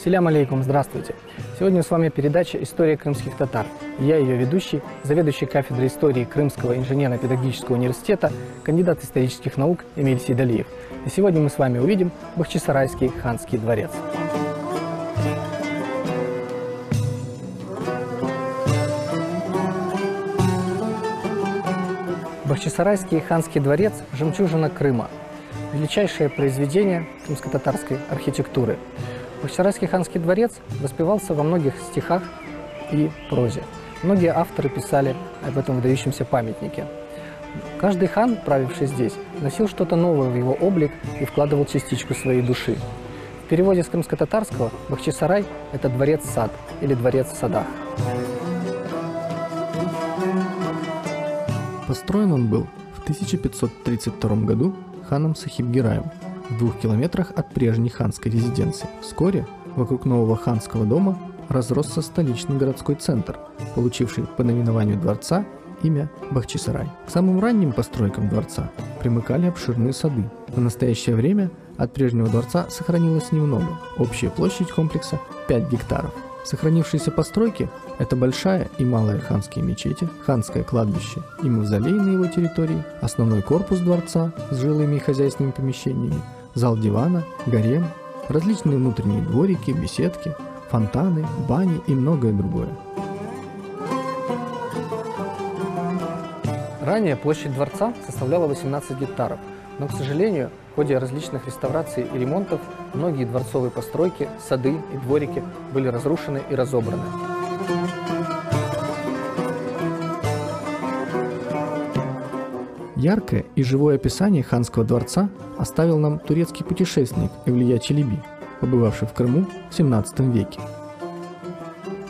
Селям алейкум, здравствуйте! Сегодня с вами передача «История крымских татар». Я ее ведущий, заведующий кафедрой истории Крымского инженерно-педагогического университета, кандидат исторических наук Эмиль Сейдалиев. И сегодня мы с вами увидим Бахчисарайский ханский дворец. Бахчисарайский ханский дворец – жемчужина Крыма, величайшее произведение крымско-татарской архитектуры. Бахчисарайский ханский дворец воспевался во многих стихах и прозе. Многие авторы писали об этом выдающемся памятнике. Каждый хан, правивший здесь, носил что-то новое в его облик и вкладывал частичку своей души. В переводе с крымско-татарского Бахчисарай – это дворец-сад или дворец в садах. Построен он был в 1532 году ханом Сахиб-Гираем в 2 километрах от прежней ханской резиденции. Вскоре вокруг нового ханского дома разросся столичный городской центр, получивший по наименованию дворца имя Бахчисарай. К самым ранним постройкам дворца примыкали обширные сады. В настоящее время от прежнего дворца сохранилось немного. Общая площадь комплекса 5 гектаров. Сохранившиеся постройки – это большая и малая ханские мечети, ханское кладбище и мавзолей на его территории, основной корпус дворца с жилыми и хозяйственными помещениями, зал дивана, гарем, различные внутренние дворики, беседки, фонтаны, бани и многое другое. Ранее площадь дворца составляла 18 гектаров, но, к сожалению, в ходе различных реставраций и ремонтов многие дворцовые постройки, сады и дворики были разрушены и разобраны. Яркое и живое описание ханского дворца оставил нам турецкий путешественник Эвлия Челеби, побывавший в Крыму в 17 веке.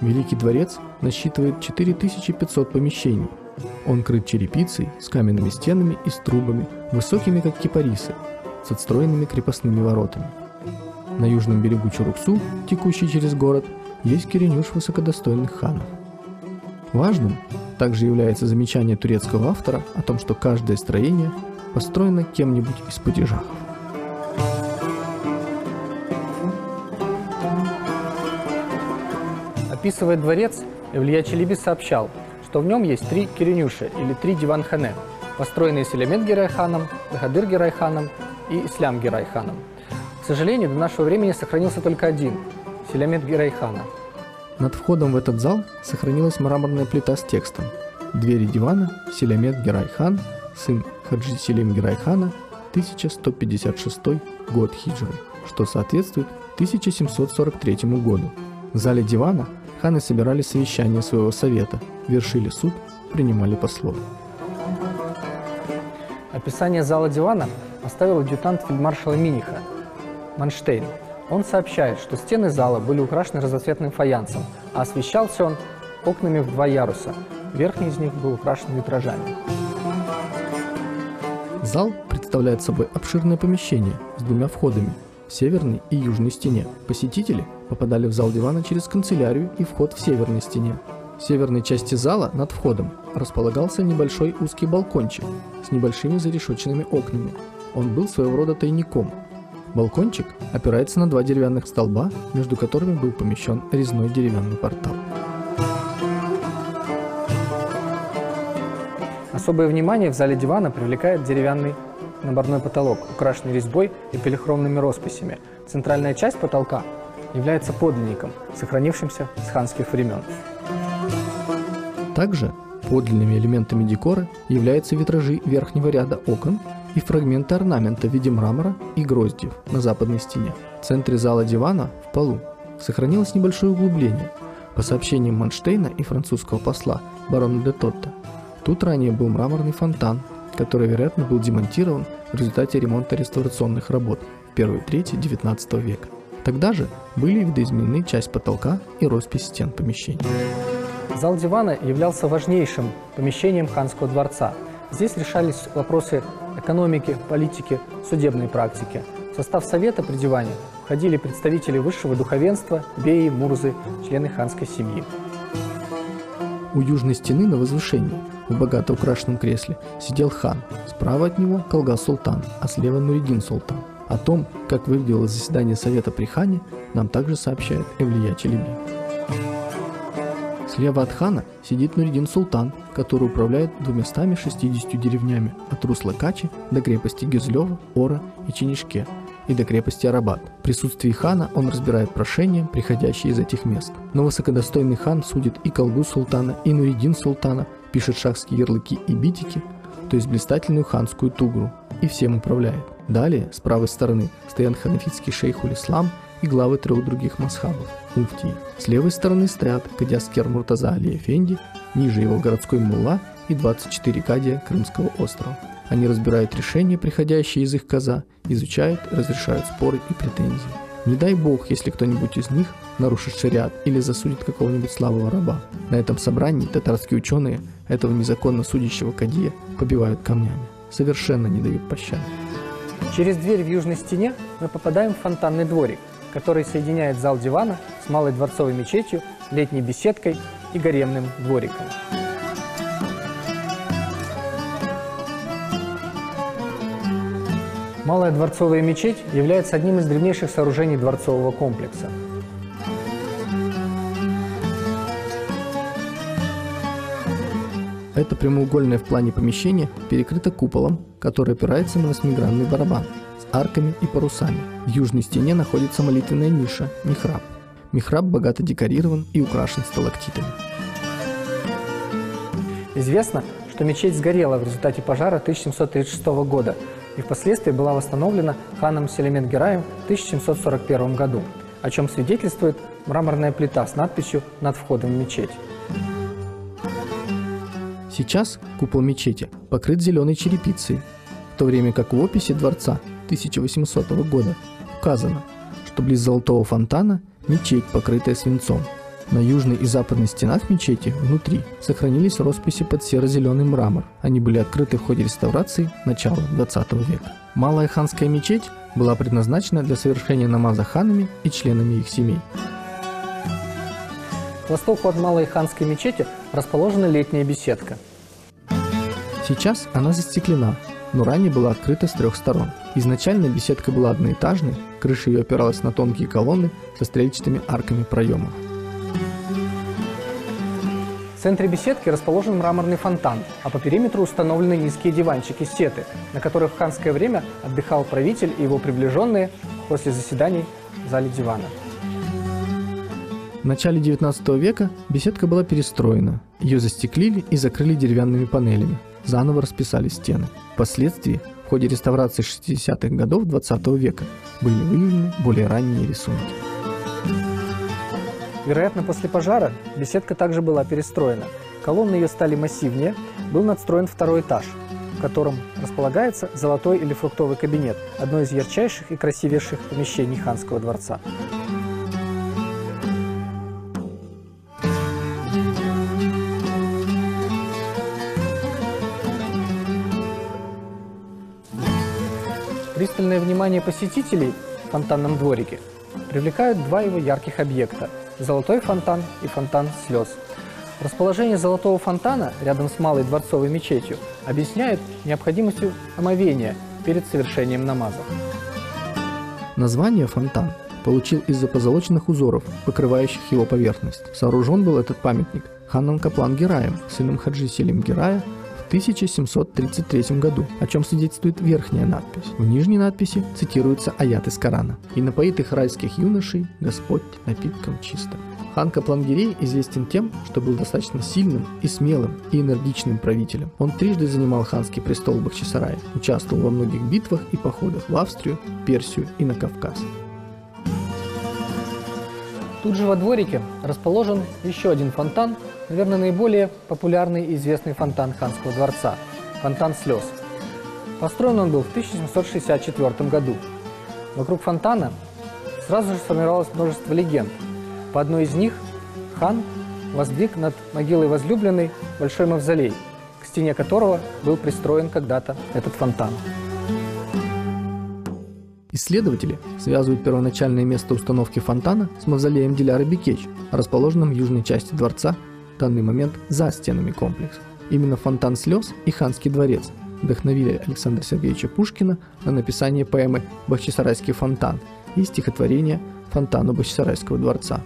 Великий дворец насчитывает 4500 помещений. Он крыт черепицей с каменными стенами и с трубами, высокими как кипарисы, с отстроенными крепостными воротами. На южном берегу Чуруксу, текущей через город, есть киренюш высокодостойных ханов. Важным также является замечание турецкого автора о том, что каждое строение построено кем-нибудь из падишахов. Описывая дворец, Эвлия Челеби сообщал, что в нем есть 3 киренюша или 3 диван-хане, построенные Селямет-Гирай ханом, Бахадыр-Гирай ханом и Ислям-Гирай ханом. К сожалению, до нашего времени сохранился только один – Селямет-Гирай хана. Над входом в этот зал сохранилась мраморная плита с текстом: «Двери дивана Селямет-Гирай хан, сын Хаджи Селим-Гирай хана, 1156 год хиджры», что соответствует 1743 году. В зале дивана ханы собирали совещания своего совета, вершили суд, принимали послов. Описание зала дивана оставил адъютант фельдмаршала Миниха Манштейн. Он сообщает, что стены зала были украшены разноцветным фаянсом, а освещался он окнами в 2 яруса. Верхний из них был украшен витражами. Зал представляет собой обширное помещение с 2 входами в северной и южной стене. Посетители попадали в зал дивана через канцелярию и вход в северной стене. В северной части зала над входом располагался небольшой узкий балкончик с небольшими зарешоченными окнами. Он был своего рода тайником. Балкончик опирается на 2 деревянных столба, между которыми был помещен резной деревянный портал. Особое внимание в зале дивана привлекает деревянный наборной потолок, украшенный резьбой и полихромными росписями. Центральная часть потолка является подлинником, сохранившимся с ханских времен. Также подлинными элементами декора являются витражи верхнего ряда окон и фрагменты орнамента в виде мрамора и гроздьев на западной стене. В центре зала дивана, в полу, сохранилось небольшое углубление. По сообщениям Манштейна и французского посла барона де Тотта, тут ранее был мраморный фонтан, который, вероятно, был демонтирован в результате ремонта реставрационных работ в первой трети XIX века. Тогда же были видоизменены часть потолка и роспись стен помещений. Зал дивана являлся важнейшим помещением ханского дворца. Здесь решались вопросы экономики, политики, судебной практики. В состав совета при диване входили представители высшего духовенства, беи, мурзы, члены ханской семьи. У южной стены на возвышении в богато украшенном кресле сидел хан. Справа от него Калга Султан, а слева Нуриддин Султан. О том, как выглядело заседание совета при хане, нам также сообщает Эвлия Челеби. Слева от хана сидит Нуридин Султан, который управляет 260 деревнями от русла Качи до крепости Гюзлёва, Ора и Чинишке и до крепости Арабат. В присутствии хана он разбирает прошения, приходящие из этих мест. Но высокодостойный хан судит и Калгу Султана, и Нуридин Султана, пишет шахские ярлыки и битики, то есть блистательную ханскую тугру, и всем управляет. Далее, с правой стороны, стоят ханафитский шейхуль-ислам и главы 3 других мазхабов – муфтии. С левой стороны стоят кадяскер Муртаза Али Эфенди, ниже его городской мулла и 24 кадия Крымского острова. Они разбирают решения, приходящие из их каза, изучают и разрешают споры и претензии. Не дай бог, если кто-нибудь из них нарушит шариат или засудит какого-нибудь слабого раба. На этом собрании татарские ученые этого незаконно судящего кадия побивают камнями. Совершенно не дают пощады. Через дверь в южной стене мы попадаем в фонтанный дворик, который соединяет зал дивана с малой дворцовой мечетью, летней беседкой и гаремным двориком. Малая дворцовая мечеть является одним из древнейших сооружений дворцового комплекса. Это прямоугольное в плане помещение перекрыто куполом, который опирается на 8-гранный барабан с арками и парусами. В южной стене находится молитвенная ниша – михраб. Михраб богато декорирован и украшен сталактитами. Известно, что мечеть сгорела в результате пожара 1736 года и впоследствии была восстановлена ханом Селимет-Гираем в 1741 году, о чем свидетельствует мраморная плита с надписью над входом в мечеть. Сейчас купол мечети покрыт зеленой черепицей, в то время как в описи дворца 1800 года указано, что близ золотого фонтана мечеть, покрытая свинцом. На южной и западной стенах мечети внутри сохранились росписи под серо-зеленый мрамор. Они были открыты в ходе реставрации начала 20 века. Малая ханская мечеть была предназначена для совершения намаза ханами и членами их семей. К востоку от малой ханской мечети расположена летняя беседка. Сейчас она застеклена, но ранее была открыта с 3 сторон. Изначально беседка была одноэтажной, крыша ее опиралась на тонкие колонны со стрельчатыми арками проемов. В центре беседки расположен мраморный фонтан, а по периметру установлены низкие диванчики-сеты, на которых в ханское время отдыхал правитель и его приближенные после заседаний в зале дивана. В начале 19 века беседка была перестроена, ее застеклили и закрыли деревянными панелями, заново расписали стены. Впоследствии, в ходе реставрации 60-х годов 20 века, были выведены более ранние рисунки. Вероятно, после пожара беседка также была перестроена. Колонны ее стали массивнее, был надстроен 2-й этаж, в котором располагается золотой или фруктовый кабинет, одно из ярчайших и красивейших помещений ханского дворца. Пристальное внимание посетителей в фонтанном дворике привлекают 2 его ярких объекта – золотой фонтан и фонтан слез. Расположение золотого фонтана рядом с малой дворцовой мечетью объясняет необходимостью омовения перед совершением намаза. Название «фонтан» получил из-за позолоченных узоров, покрывающих его поверхность. Сооружен был этот памятник ханом Каплан-Гираем, сыном Хаджи Селим-Гирая, в 1733 году, о чем свидетельствует верхняя надпись. В нижней надписи цитируется аят из Корана: «И напоит их райских юношей Господь напитком чистым». Хан Каплан-Гирей известен тем, что был достаточно сильным и смелым и энергичным правителем. Он трижды занимал ханский престол в Бахчисарае, участвовал во многих битвах и походах в Австрию, Персию и на Кавказ. Тут же во дворике расположен еще один фонтан, наверное, наиболее популярный и известный фонтан ханского дворца – фонтан слез. Построен он был в 1764 году. Вокруг фонтана сразу же сформировалось множество легенд. По одной из них хан воздвиг над могилой возлюбленной большой мавзолей, к стене которого был пристроен когда-то этот фонтан. Исследователи связывают первоначальное место установки фонтана с мавзолеем Диляры Бекеч, расположенным в южной части дворца, в данный момент за стенами комплекса. Именно фонтан слез и ханский дворец вдохновили Александра Сергеевича Пушкина на написание поэмы «Бахчисарайский фонтан» и стихотворение фонтану Бахчисарайского дворца.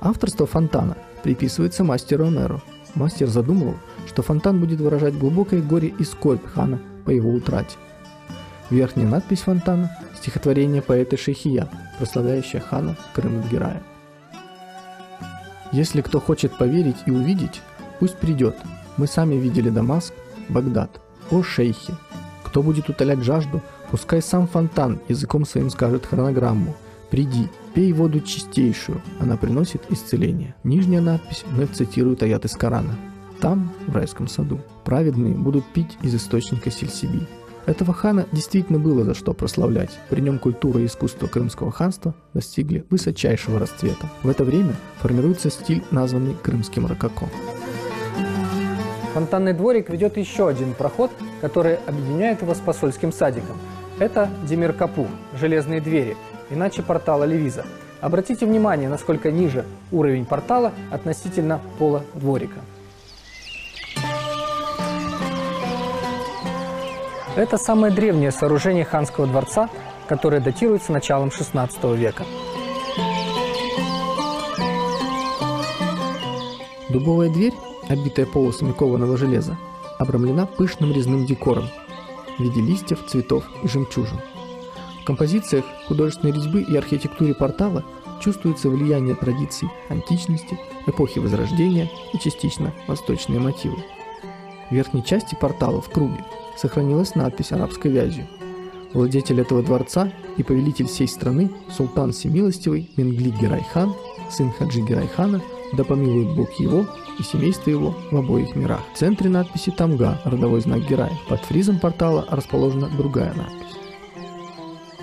Авторство фонтана приписывается мастеру Омеру. Мастер задумывал, что фонтан будет выражать глубокое горе и скорбь хана по его утрате. Верхняя надпись фонтана – стихотворение поэта Шейхия, прославляющее хана Кырым-Гирая. «Если кто хочет поверить и увидеть, пусть придет. Мы сами видели Дамаск, Багдад. О шейхи! Кто будет утолять жажду, пускай сам фонтан языком своим скажет хронограмму. Приди, пей воду чистейшую, она приносит исцеление». Нижняя надпись вновь цитирует аят из Корана. «Там, в райском саду, праведные будут пить из источника Сильсиби». Этого хана действительно было за что прославлять. При нем культура и искусство Крымского ханства достигли высочайшего расцвета. В это время формируется стиль, названный крымским рококо. Фонтанный дворик ведет еще один проход, который объединяет его с посольским садиком. Это Демир-Капу, железные двери, иначе портал Алевиза. Обратите внимание, насколько ниже уровень портала относительно пола дворика. Это самое древнее сооружение ханского дворца, которое датируется началом XVI века. Дубовая дверь, обитая полосами кованого железа, обрамлена пышным резным декором в виде листьев, цветов и жемчужин. В композициях художественной резьбы и архитектуре портала чувствуется влияние традиций античности, эпохи Возрождения и частично восточные мотивы. В верхней части портала в круге сохранилась надпись арабской вязью. Владетель этого дворца и повелитель всей страны, султан всемилостивый Менгли-Гирай-хан, сын Хаджи Гирай-хана, да помилует Бог его и семейство его в обоих мирах. В центре надписи Тамга, родовой знак Гирая. Под фризом портала расположена другая надпись.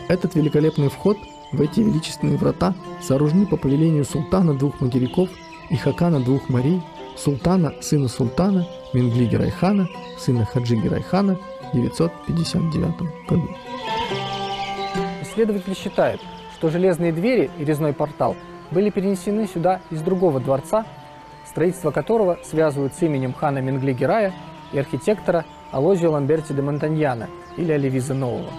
Этот великолепный вход в эти величественные врата сооружены по повелению султана двух материков и хакана двух морей, султана, сына султана, Менгли-Гирай-хана, сына Хаджи Гирай-хана в 959 году. Исследователи считают, что железные двери и резной портал были перенесены сюда из другого дворца, строительство которого связывают с именем хана Менгли-Гирая и архитектора Алозио Ламберти де Монтаньяна или Алевиза Нового.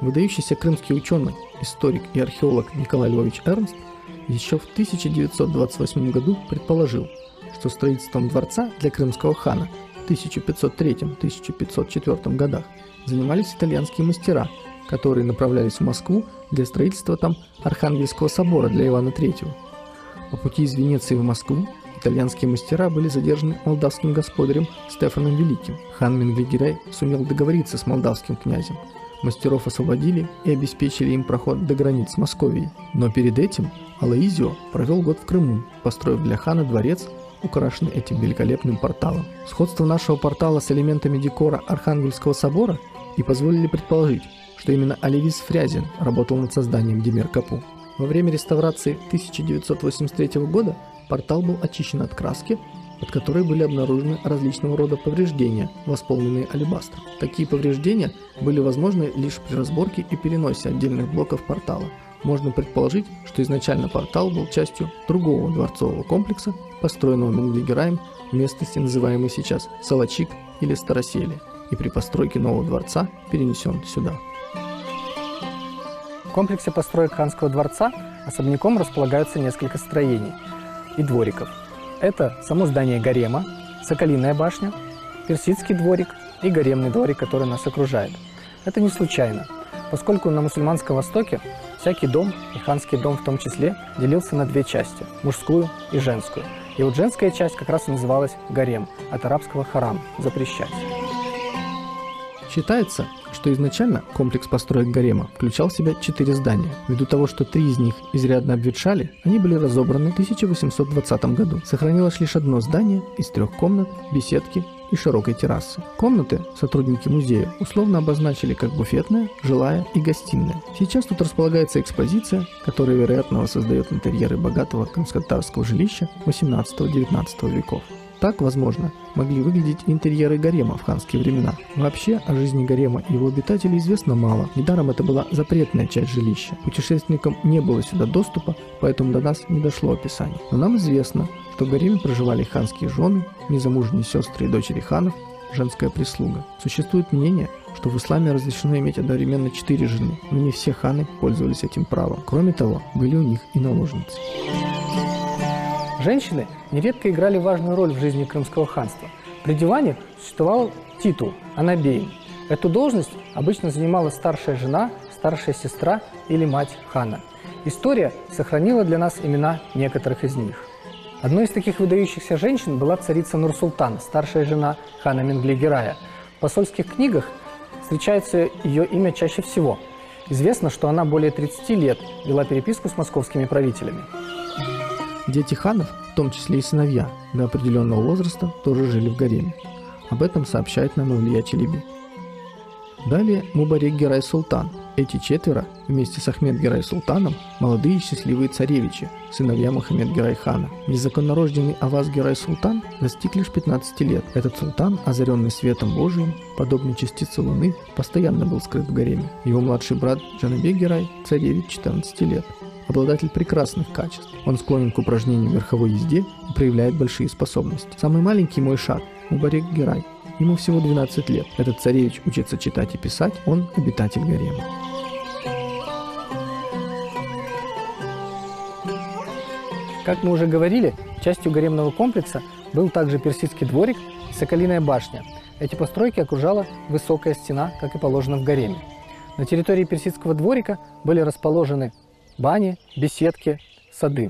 Выдающийся крымский ученый, историк и археолог Николай Львович Эрнст еще в 1928 году предположил, что строительством дворца для крымского хана в 1503-1504 годах занимались итальянские мастера, которые направлялись в Москву для строительства там Архангельского собора для Ивана III. По пути из Венеции в Москву итальянские мастера были задержаны молдавским господарем Стефаном Великим. Хан Менгли-Гирай сумел договориться с молдавским князем. Мастеров освободили и обеспечили им проход до границ Московии. Но перед этим Алоизио провел год в Крыму, построив для хана дворец, украшенный этим великолепным порталом. Сходство нашего портала с элементами декора Архангельского собора и позволили предположить, что именно Алевиз Фрязин работал над созданием Демир-Капу. Во время реставрации 1983 года портал был очищен от краски, под которой были обнаружены различного рода повреждения, восполненные алебастром. Такие повреждения были возможны лишь при разборке и переносе отдельных блоков портала. Можно предположить, что изначально портал был частью другого дворцового комплекса, построенного Менгли-Гираем в местности, называемой сейчас Салачик или Староселье, и при постройке нового дворца перенесен сюда. В комплексе построек ханского дворца особняком располагаются несколько строений и двориков. Это само здание гарема, Соколиная башня, Персидский дворик и гаремный дворик, который нас окружает. Это не случайно, поскольку на мусульманском Востоке всякий дом, и ханский дом в том числе, делился на две части – мужскую и женскую. И вот женская часть как раз и называлась гарем, от арабского харам – запрещать. Считается, что изначально комплекс построек гарема включал в себя 4 здания. Ввиду того, что 3 из них изрядно обветшали, они были разобраны в 1820 году. Сохранилось лишь одно здание из 3 комнат, беседки и широкой террасы. Комнаты сотрудники музея условно обозначили как буфетная, жилая и гостиная. Сейчас тут располагается экспозиция, которая, вероятно, воссоздает интерьеры богатого крымско-татарского жилища 18-19 веков. Так, возможно, могли выглядеть интерьеры гарема в ханские времена. Вообще, о жизни гарема и его обитателей известно мало. Недаром это была запретная часть жилища. Путешественникам не было сюда доступа, поэтому до нас не дошло описание. Но нам известно, что в гареме проживали ханские жены, незамужние сестры и дочери ханов, женская прислуга. Существует мнение, что в исламе разрешено иметь одновременно 4 жены, но не все ханы пользовались этим правом. Кроме того, были у них и наложницы. Женщины нередко играли важную роль в жизни Крымского ханства. При диване существовал титул «анабейн». Эту должность обычно занимала старшая жена, старшая сестра или мать хана. История сохранила для нас имена некоторых из них. Одной из таких выдающихся женщин была царица Нур-Султан, старшая жена хана Менгли-Герая. В посольских книгах встречается ее имя чаще всего. Известно, что она более 30 лет вела переписку с московскими правителями. Дети ханов, в том числе и сыновья, до определенного возраста тоже жили в гареме. Об этом сообщает нам Мавлия Челеби. Далее Мубарек Герай Султан. Эти 4 вместе с Ахмед Герай Султаном молодые счастливые царевичи, сыновья Мухаммед Герай хана. Незаконнорожденный Аваз Герай Султан достиг лишь 15 лет. Этот султан, озаренный светом Божиим, подобный частице луны, постоянно был скрыт в гареме. Его младший брат Джанабек Герай, царевич 14 лет. Обладатель прекрасных качеств. Он склонен к упражнениям в верховой езде и проявляет большие способности. Самый маленький мой шат Мубарек Герай. Ему всего 12 лет. Этот царевич учится читать и писать, он обитатель гарема. Как мы уже говорили, частью гаремного комплекса был также персидский дворик и Соколиная башня. Эти постройки окружала высокая стена, как и положено в гареме. На территории персидского дворика были расположены бани, беседки, сады.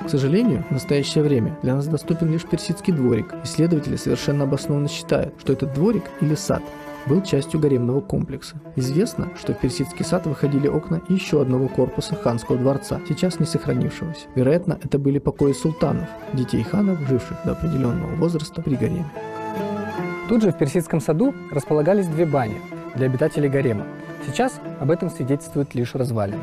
К сожалению, в настоящее время для нас доступен лишь персидский дворик. Исследователи совершенно обоснованно считают, что этот дворик или сад был частью гаремного комплекса. Известно, что в персидский сад выходили окна еще одного корпуса ханского дворца, сейчас не сохранившегося. Вероятно, это были покои султанов, детей ханов, живших до определенного возраста при гареме. Тут же в персидском саду располагались 2 бани для обитателей гарема. Сейчас об этом свидетельствуют лишь развалины.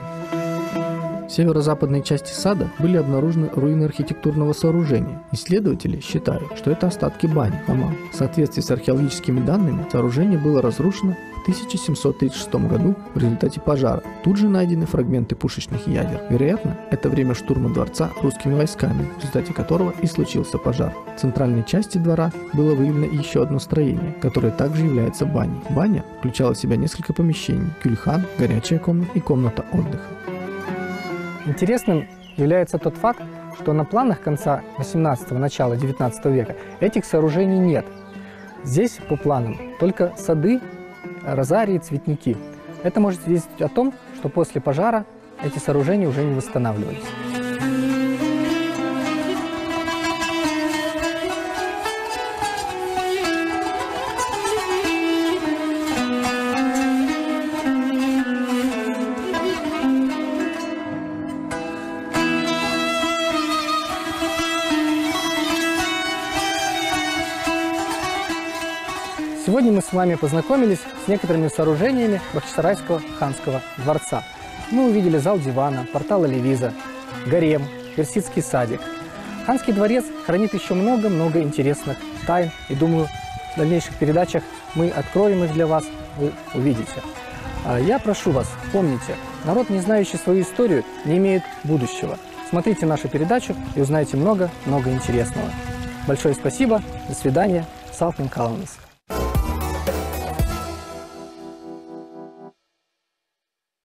В северо-западной части сада были обнаружены руины архитектурного сооружения. Исследователи считают, что это остатки бани, хамам. В соответствии с археологическими данными, сооружение было разрушено в 1736 году в результате пожара. Тут же найдены фрагменты пушечных ядер. Вероятно, это время штурма дворца русскими войсками, в результате которого и случился пожар. В центральной части двора было выявлено еще одно строение, которое также является баней. Баня включала в себя несколько помещений: кюльхан, горячая комната и комната отдыха. Интересным является тот факт, что на планах конца 18-го, начала 19 века этих сооружений нет. Здесь по планам только сады, розарии, цветники. Это может свидетельствовать о том, что после пожара эти сооружения уже не восстанавливались. Сегодня мы с вами познакомились с некоторыми сооружениями Бахчисарайского ханского дворца. Мы увидели зал дивана, портал Алевиза, гарем, персидский садик. Ханский дворец хранит еще много-много интересных тайн, и думаю, в дальнейших передачах мы откроем их для вас, вы увидите. Я прошу вас, помните, народ, не знающий свою историю, не имеет будущего. Смотрите нашу передачу и узнаете много-много интересного. Большое спасибо, до свидания, Салпин Каланас.